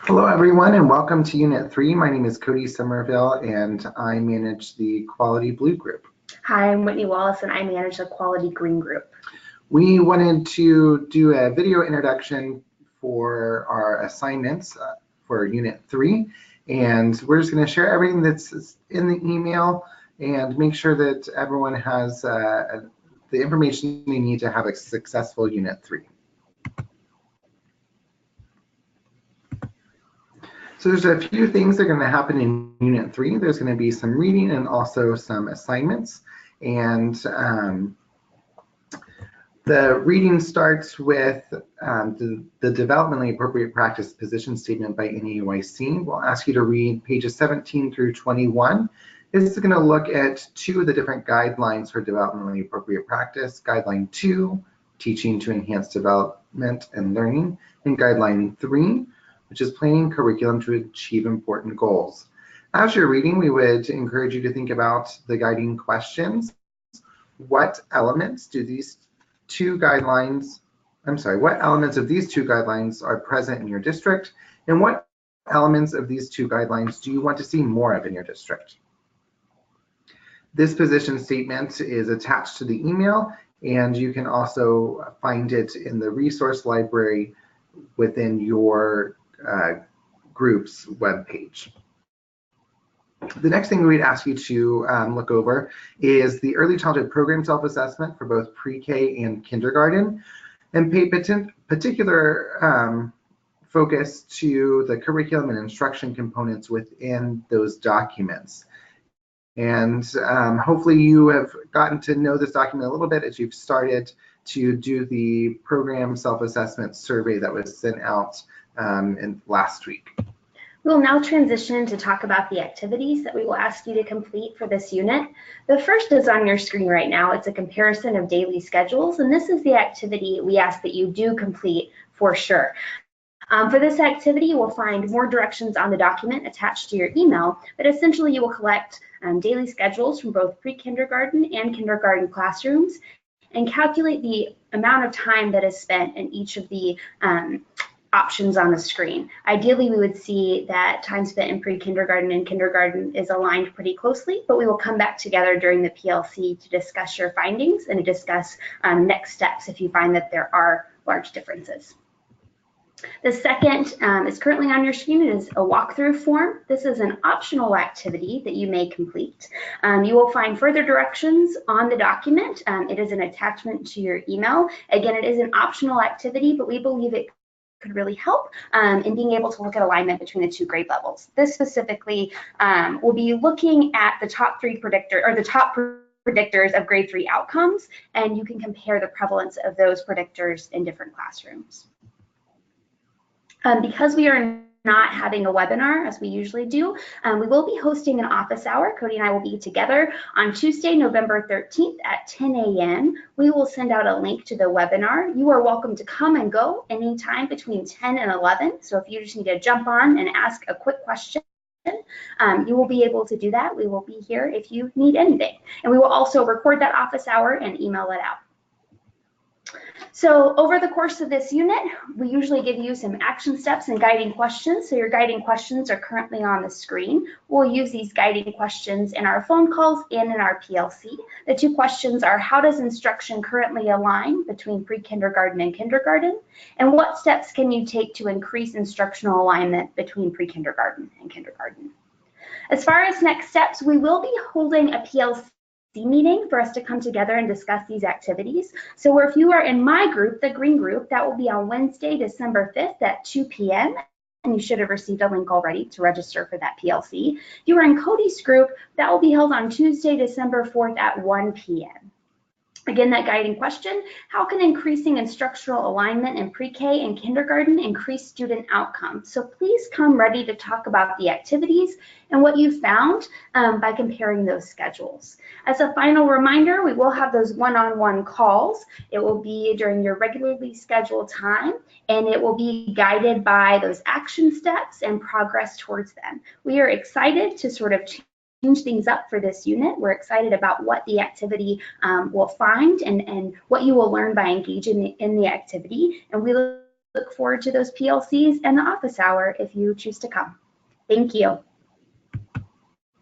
Hello everyone and welcome to Unit 3. My name is Cody Somerville and I manage the Quality Blue group. Hi, I'm Whitney Wallace and I manage the Quality Green group. We wanted to do a video introduction for our assignments for Unit 3, and we're just going to share everything that's in the email and make sure that everyone has the information they need to have a successful Unit 3. So there's a few things that are going to happen in Unit 3. There's going to be some reading and also some assignments. And the reading starts with the developmentally appropriate practice position statement by NAUIC. We'll ask you to read pages 17 through 21. This is going to look at two of the different guidelines for developmentally appropriate practice. Guideline 2, teaching to enhance development and learning, and Guideline 3, which is planning curriculum to achieve important goals. As you're reading, we would encourage you to think about the guiding questions. What elements of these two guidelines are present in your district, and what elements of these two guidelines do you want to see more of in your district? This position statement is attached to the email, and you can also find it in the resource library within your group's webpage. The next thing we'd ask you to look over is the early childhood program self-assessment for both pre-K and kindergarten, and pay particular focus to the curriculum and instruction components within those documents. And hopefully you have gotten to know this document a little bit as you've started to do the program self-assessment survey that was sent out last week. We'll now transition to talk about the activities that we will ask you to complete for this unit. The first is on your screen right now. It's a comparison of daily schedules, and this is the activity we ask that you do complete for sure. For this activity, you will find more directions on the document attached to your email, but essentially you will collect daily schedules from both pre-kindergarten and kindergarten classrooms and calculate the amount of time that is spent in each of the options on the screen. Ideally, we would see that time spent in pre-kindergarten and kindergarten is aligned pretty closely, but we will come back together during the PLC to discuss your findings and to discuss next steps if you find that there are large differences. The second is currently on your screen. It is a walkthrough form. This is an optional activity that you may complete. You will find further directions on the document. It is an attachment to your email. Again, it is an optional activity, but we believe it could really help in being able to look at alignment between the two grade levels. This specifically will be looking at the top three predictors of grade 3 outcomes, and you can compare the prevalence of those predictors in different classrooms. Because we are not having a webinar as we usually do, we will be hosting an office hour. Cody and I will be together on Tuesday, November 13th at 10 a.m. We will send out a link to the webinar. You are welcome to come and go anytime between 10 and 11. So if you just need to jump on and ask a quick question, you will be able to do that. We will be here if you need anything. And we will also record that office hour and email it out. So over the course of this unit, we usually give you some action steps and guiding questions. So your guiding questions are currently on the screen. We'll use these guiding questions in our phone calls and in our PLC. The two questions are, how does instruction currently align between pre-kindergarten and kindergarten? And what steps can you take to increase instructional alignment between pre-kindergarten and kindergarten? As far as next steps, we will be holding a PLC meeting for us to come together and discuss these activities. So if you are in my group, the green group, that will be on Wednesday, December 5th at 2 p.m. And you should have received a link already to register for that PLC. If you are in Cody's group, that will be held on Tuesday, December 4th at 1 p.m. Again, that guiding question, how can increasing instructional alignment in pre-K and kindergarten increase student outcomes? So please come ready to talk about the activities and what you found by comparing those schedules. As a final reminder, we will have those one-on-one calls. It will be during your regularly scheduled time, and it will be guided by those action steps and progress towards them. We are excited to sort of change things up for this unit. We're excited about what the activity will find and what you will learn by engaging in the activity. And we look look forward to those PLCs and the office hour if you choose to come. Thank you.